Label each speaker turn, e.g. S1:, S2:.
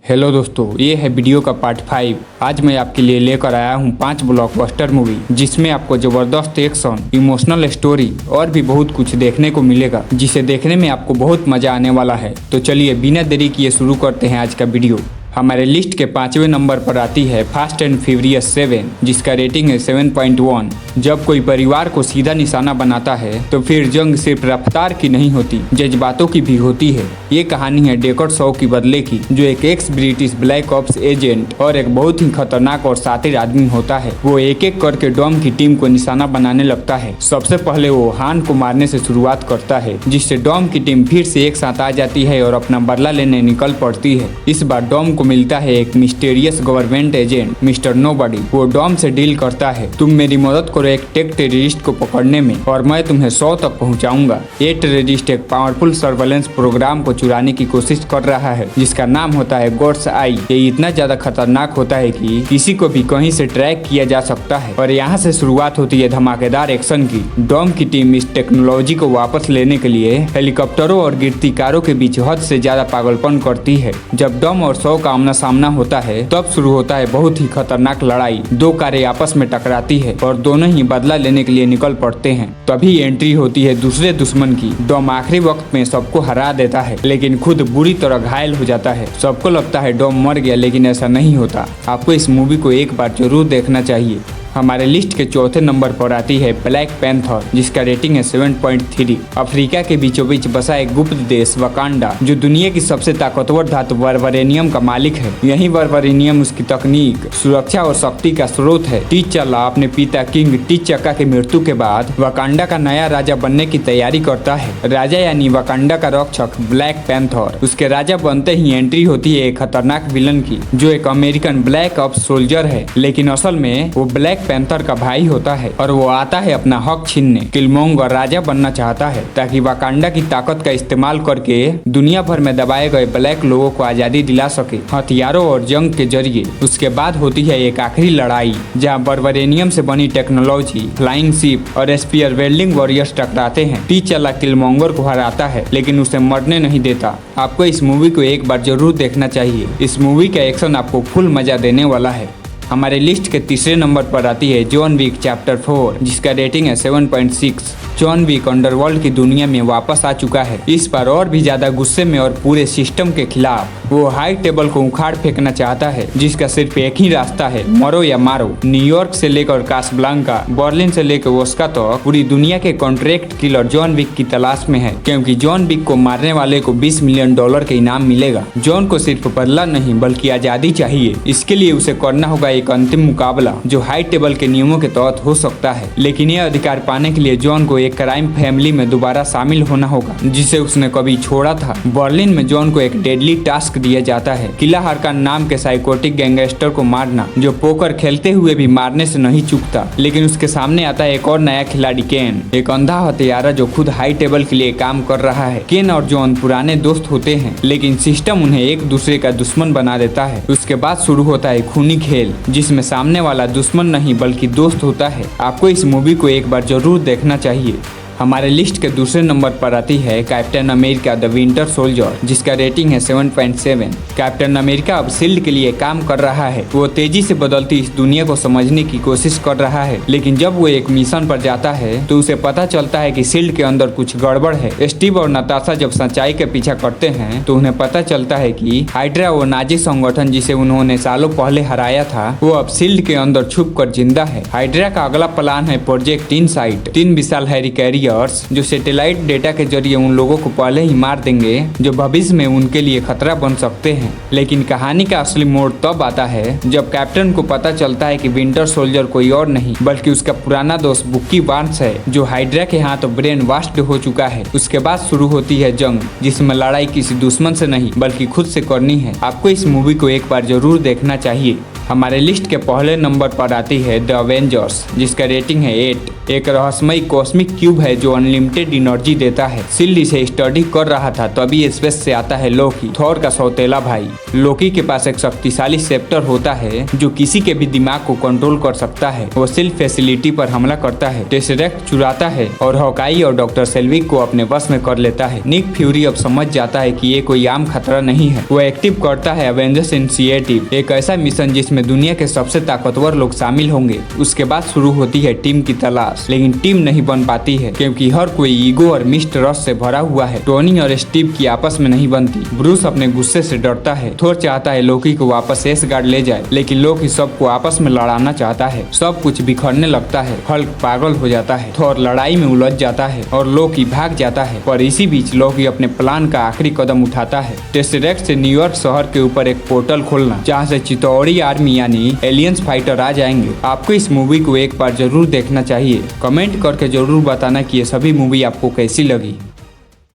S1: Hello दोस्तों, ये है वीडियो का पार्ट 5। आज मैं आपके लिए लेकर आया हूँ 5 ब्लॉकबस्टर मूवी जिसमें आपको जबरदस्त एक्शन, इमोशनल स्टोरी और भी बहुत कुछ देखने को मिलेगा, जिसे देखने में आपको बहुत मजा आने वाला है। तो चलिए बिना देरी किए शुरू करते हैं आज का वीडियो। हमारे लिस्ट के 5वें नंबर पर आती है फास्ट एंड फ्यूरियस 7, जिसका रेटिंग है 7.1। जब कोई परिवार को सीधा निशाना बनाता है तो फिर जंग सिर्फ रफ्तार की नहीं होती, जज्बातों की भी होती है। ये कहानी है डेकर्ड शॉ की बदले की, जो एक x British black ops agent और एक बहुत ही खतरनाक और शातिर आदमी होता है। वो एक एक करके डॉम की टीम को निशाना बनाने लगता है। सबसे पहले वो हान को मारने से शुरुआत करता है, जिससे डॉम की टीम फिर से एक साथ आ जाती है और अपना बदला लेने निकल पड़ती है। इस बार डॉम को मिलता है एक mysterious government agent mister nobody. वो डॉम से डील करता है, तुम मेरी मदद करो एक टेक टेररिस्ट को पकड़ने में और मैं तुम्हें 100 तक पहुंचाऊंगा। ये टेररिस्ट एक पावरफुल सर्वेलेंस प्रोग्राम को चुराने की कोशिश कर रहा है, जिसका नाम होता है गॉड्स आई। ये इतना ज्यादा खतरनाक होता है कि किसी को भी कहीं से ट्रैक किया जा सकता है। और यहाँ से शुरुआत होती है धमाकेदार एक्शन की। डॉम की टीम इस टेक्नोलॉजी को वापस लेने के लिए हेलीकॉप्टरों और गिरती कारों के बीच हद से ज्यादा पागलपन करती है। जब डॉम और 100 का आमना सामना होता है तब शुरू होता है बहुत ही खतरनाक लड़ाई। दो कारें आपस में टकराती है और दोनों ही बदला लेने के लिए निकल पड़ते हैं। तभी एंट्री होती है दूसरे दुश्मन की। डॉम आखिरी वक्त में सबको हरा देता है, लेकिन खुद बुरी तरह घायल हो जाता है। सबको लगता है डॉम मर गया, लेकिन ऐसा नहीं होता। आपको इस मूवी को एक बार जरूर देखना चाहिए। हमारे लिस्ट के चौथे नंबर पर आती है ब्लैक पैंथर, जिसका रेटिंग है 7.3। अफ्रीका के बीचों बीच बसा एक गुप्त देश वकांडा, जो दुनिया की सबसे ताकतवर धातु वर्वरेनियम का मालिक है। यही वर्वरेनियम उसकी तकनीक, सुरक्षा और शक्ति का स्रोत है। टीचला अपने पिता किंग टीचका की मृत्यु के बाद वकांडा का नया राजा बनने की तैयारी करता है। राजा यानी वकांडा का रक्षक ब्लैक पैंथर। उसके राजा बनते ही एंट्री होती है एक खतरनाक विलन की, जो एक अमेरिकन ब्लैक ऑप्स सोल्जर है, लेकिन असल में वो ब्लैक पैंथर का भाई होता है। और वो आता है अपना हक छीनने। किलमोंगर राजा बनना चाहता है ताकि वकांडा की ताकत का इस्तेमाल करके दुनिया भर में दबाए गए ब्लैक लोगों को आजादी दिला सके, हथियारों और जंग के जरिए। उसके बाद होती है एक आखिरी लड़ाई, जहाँ वर्वरेनियम से बनी टेक्नोलॉजी, फ्लाइंग शिप और स्पीयर वेल्डिंग वॉरियर्स टकराते हैं। टीचला किलमोंगर को हराता है, लेकिन उसे मरने नहीं देता। आपको इस मूवी को एक बार जरूर देखना चाहिए। इस मूवी का एक्शन आपको फुल मजा देने वाला है। हमारे लिस्ट के तीसरे नंबर पर आती है जॉन विक चैप्टर 4, जिसका रेटिंग है 7.6। जॉन विक अंडरवर्ल्ड की दुनिया में वापस आ चुका है, इस बार और भी ज्यादा गुस्से में और पूरे सिस्टम के खिलाफ। वो हाई टेबल को उखाड़ फेंकना चाहता है, जिसका सिर्फ एक ही रास्ता है, मरो या मारो। न्यूयॉर्क से लेकर कासाब्लांका, बर्लिन से लेकर ओस्का तक पूरी दुनिया के कॉन्ट्रैक्ट किलर जॉन विक की तलाश में है, क्योंकि जॉन विक को मारने वाले को $20 मिलियन के इनाम मिलेगा। जॉन को सिर्फ बदला नहीं बल्कि आजादी चाहिए। इसके लिए उसे करना होगा एक अंतिम मुकाबला, जो हाई टेबल के नियमों के तहत हो सकता है। लेकिन यह अधिकार पाने के लिए जॉन को एक क्राइम फैमिली में दोबारा शामिल होना होगा, जिसे उसने कभी छोड़ा था। बर्लिन में जॉन को एक डेडली टास्क दिया जाता है, किला हरकान नाम के साइकोटिक गैंगस्टर को मारना, जो पोकर खेलते हुए भी मारने से नहीं चूकता। लेकिन उसके सामने आता है एक और नया खिलाड़ी, केन, एक अंधा हत्यारा जो खुद हाई टेबल के लिए काम कर रहा है। केन और जॉन पुराने दोस्त होते हैं, लेकिन सिस्टम उन्हें एक दूसरे का दुश्मन बना देता है। उसके बाद शुरू होता है खूनी खेल, जिसमें सामने वाला दुश्मन नहीं बल्कि दोस्त होता है। आपको इस मूवी को एक बार जरूर देखना चाहिए। हमारे लिस्ट के दूसरे नंबर पर आती है captain America the winter soldier, जिसका रेटिंग है 7.7। कैप्टन अमेरिका अब शील्ड के लिए काम कर रहा है। वो तेजी से बदलती इस दुनिया को समझने की कोशिश कर रहा है, लेकिन जब वो एक मिशन पर जाता है तो उसे पता चलता है कि शील्ड के अंदर कुछ गड़बड़ है। स्टीव और नताशा जब सच्चाई का पीछा करते हैं तो उन्हें पता चलता है कि हाइड्रा, वो नाजी संगठन जिसे उन्होंने सालों पहले हराया था, वो अब शील्ड के अंदर छुप कर जिंदा है। हाइड्रा का अगला प्लान है प्रोजेक्ट इनसाइट। 3 विशाल हैरी जो सैटेलाइट डेटा के जरिए उन लोगों को पहले ही मार देंगे जो भविष्य में उनके लिए खतरा बन सकते हैं। लेकिन कहानी का असली मोड़ तब आता है जब कैप्टन को पता चलता है कि विंटर सोल्जर कोई और नहीं बल्कि उसका पुराना दोस्त बुकी बार्न्स है, जो हाइड्रा के हाथ ब्रेन वाश्ड हो चुका है। उसके बाद शुरू होती है जंग, जिसमें लड़ाई किसी दुश्मन से नहीं बल्कि खुद से करनी है। आपको इस मूवी को एक बार जरूर देखना चाहिए। हमारे लिस्ट के पहले नंबर पर आती है द अवेंजर्स, जिसका रेटिंग है 8। एक रहस्यमय कॉस्मिक क्यूब है जो अनलिमिटेड एनर्जी देता है। शील्ड इसे स्टडी कर रहा था तभी स्पेस से आता है लोकी, थॉर का सौतेला भाई। लोकी के पास एक शक्तिशाली सेप्टर होता है जो किसी के भी दिमाग को कंट्रोल कर सकता है। वो शील्ड फैसिलिटी पर हमला करता है, टेसरेक्ट चुराता है और हॉकाई और डॉक्टर सेल्विक को अपने वश में कर लेता है। निक फ्यूरी अब समझ जाता है कि ये कोई आम खतरा नहीं है। वो एक्टिव करता है एवेंजर्स इनिशिएटिव, एक ऐसा मिशन जिसमें दुनिया के सबसे ताकतवर लोग शामिल होंगे। उसके बाद शुरू होती है टीम की तलाश, लेकिन टीम नहीं बन पाती है क्योंकि हर कोई ईगो और मिसट्रस्ट से भरा हुआ है। टोनी और स्टीव की आपस में नहीं बनती। ब्रूस अपने गुस्से से डरता है। थोर चाहता है लोकी को वापस एसगार्ड ले जाए, लेकिन लोकी सबको आपस में लड़ाना चाहता है। सब कुछ बिखरने लगता है। हल्क पागल हो जाता है। थोर लड़ाई में उलझ जाता है और लोकी भाग जाता है। पर इसी बीच लोकी अपने प्लान का आखिरी कदम उठाता है, टेसरेक्ट से न्यूयॉर्क शहर के ऊपर एक पोर्टल खोलना, जहाँ से चितौड़ी आर्मी यानी एलियंस फाइटर आ जाएंगे। आपको इस मूवी को एक बार जरूर देखना चाहिए। कमेंट करके जरूर बताना कि ये सभी मूवी आपको कैसी लगी।